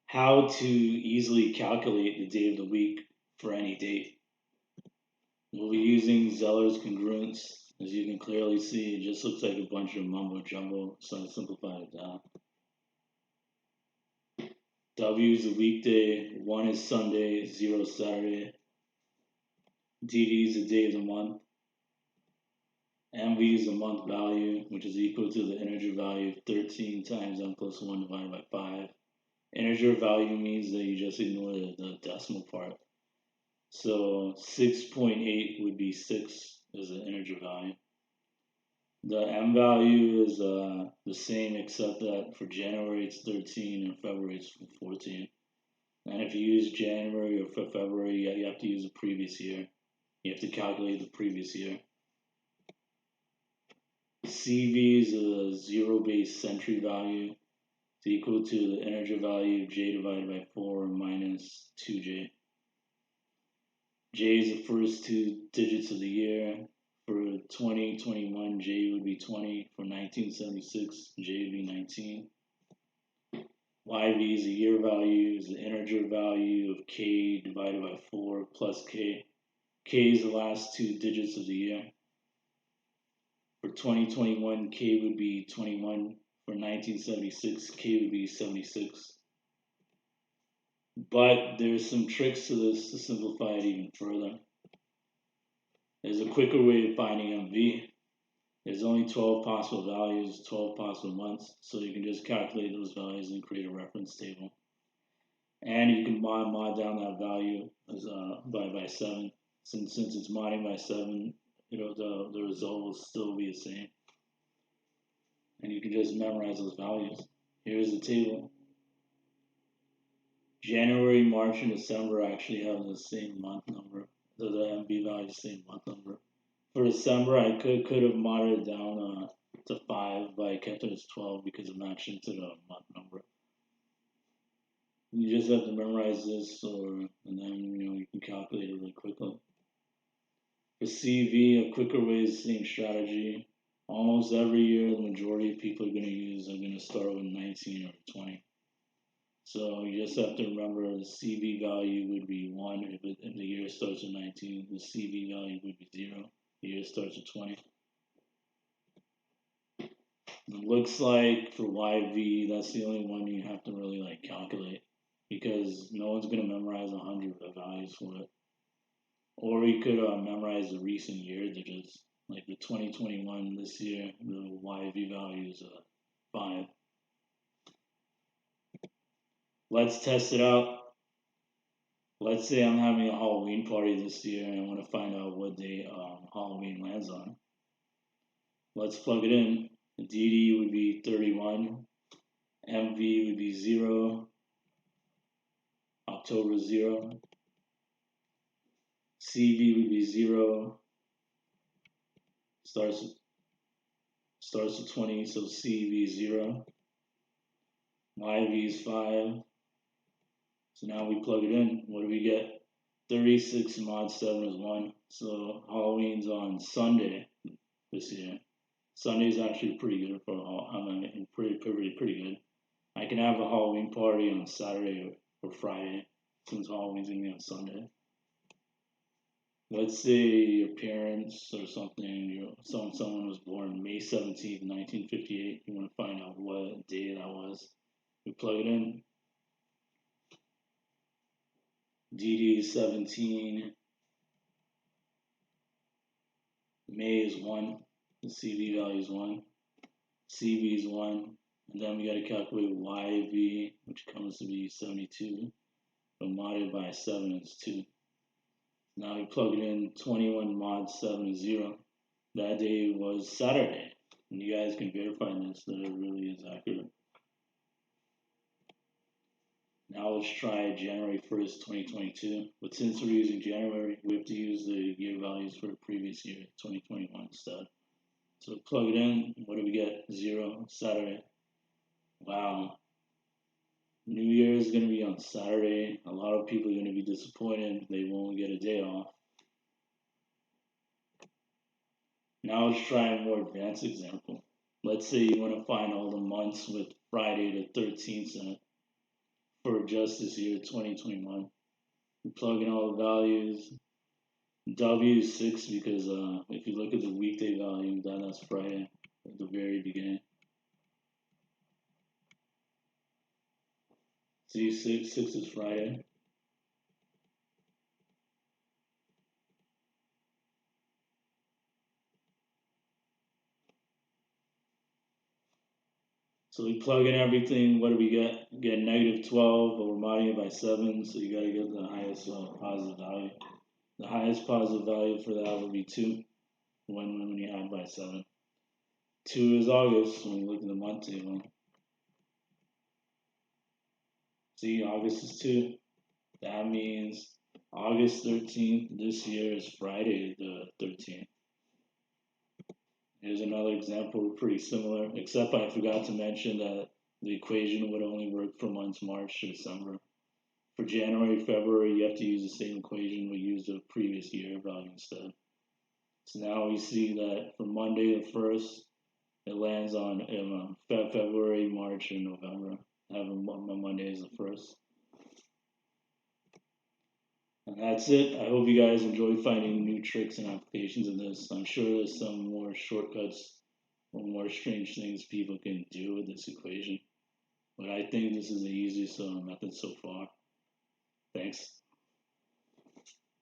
How to easily calculate the day of the week for any date. We'll be using Zeller's congruence. As you can clearly see, it just looks like a bunch of mumbo jumbo, so I simplified it down. W is a weekday, 1 is Sunday, 0 is Saturday. DD is the day of the month. MV is the month value, which is equal to the integer value of 13 times m plus 1 divided by 5. Integer value means that you just ignore the decimal part. So 6.8 would be 6 as an integer value. The M value is the same except that for January it's 13 and February it's 14. And if you use January or for February, you have to use the previous year. You have to calculate the previous year. CV is a zero-based century value. It's equal to the integer value of j divided by 4 minus 2j. J is the first two digits of the year. For 2021, J would be 20. For 1976, J would be 19. YV is the year value, is the integer value of K divided by 4 plus K. K is the last two digits of the year. For 2021, K would be 21. For 1976, K would be 76. But there's some tricks to this to simplify it even further. There's a quicker way of finding MV. There's only 12 possible values, 12 possible months, so you can just calculate those values and create a reference table. And you can mod down that value as, by 7. Since it's modding by 7, the result will still be the same. And you can just memorize those values. Here's the table. January, March, and December actually have the same month number. The MB value is the same month number. For December, I could have modded it down to 5, but I kept it as 12 because it matched into the month number. You just have to memorize this, and then you can calculate it really quickly. For CV, a quicker way is the same strategy. Almost every year, the majority of people are going to start with 19 or 20. So you just have to remember the CV value would be 1 if the year starts with 19. The CV value would be 0. The year starts with 20. It looks like for YV, that's the only one you have to really calculate because no one's going to memorize 100 values for it. Or you could memorize the recent year digits, like the 2021 this year, the YV value is 5. Let's test it out. Let's say I'm having a Halloween party this year and I want to find out what day Halloween lands on. Let's plug it in. The DD would be 31. MV would be 0. October 0. CV would be 0. Starts with 20, so CV 0. YV is 5. So now we plug it in. What do we get? 36 mod 7 is 1. So Halloween's on Sunday this year. Sunday's actually pretty good pretty good. I can have a Halloween party on Saturday or Friday since Halloween's gonna be on Sunday. Let's say your parents or something, someone was born May 17th, 1958. You want to find out what day that was. We plug it in. DD is 17. May is 1. The CV value is 1. CV is 1. And then we got to calculate YV, which comes to be 72. But modded by 7 is 2. Now we plug it in. 21 mod 7 is 0. That day was Saturday. And you guys can verify this that it really is accurate. Now let's try January 1st, 2022. But since we're using January, we have to use the year values for the previous year, 2021 instead. So plug it in. What do we get? 0, Saturday. Wow. New Year is going to be on Saturday. A lot of people are going to be disappointed. They won't get a day off. Now let's try a more advanced example. Let's say you want to find all the months with Friday the 13th in it. for just this year, 2021. We plug in all the values. W is 6 because if you look at the weekday value, that's Friday at the very beginning. See, 6 is Friday. So we plug in everything. What do we get? We get negative 12, but we're modding it by 7, so you got to get the highest positive value. The highest positive value for that would be 2 when you add by 7. 2 is August when you look at the month table. See, August is 2. That means August 13th this year is Friday the 13th. Here's another example, pretty similar, except I forgot to mention that the equation would only work for months March to December. For January, February, you have to use the same equation, but use the previous year value instead. So now we see that for Monday the 1st, it lands on February, March, and November. Having Monday as the 1st. And that's it. I hope you guys enjoy finding new tricks and applications of this. I'm sure there's some more shortcuts or more strange things people can do with this equation. But I think this is the easiest method so far. Thanks.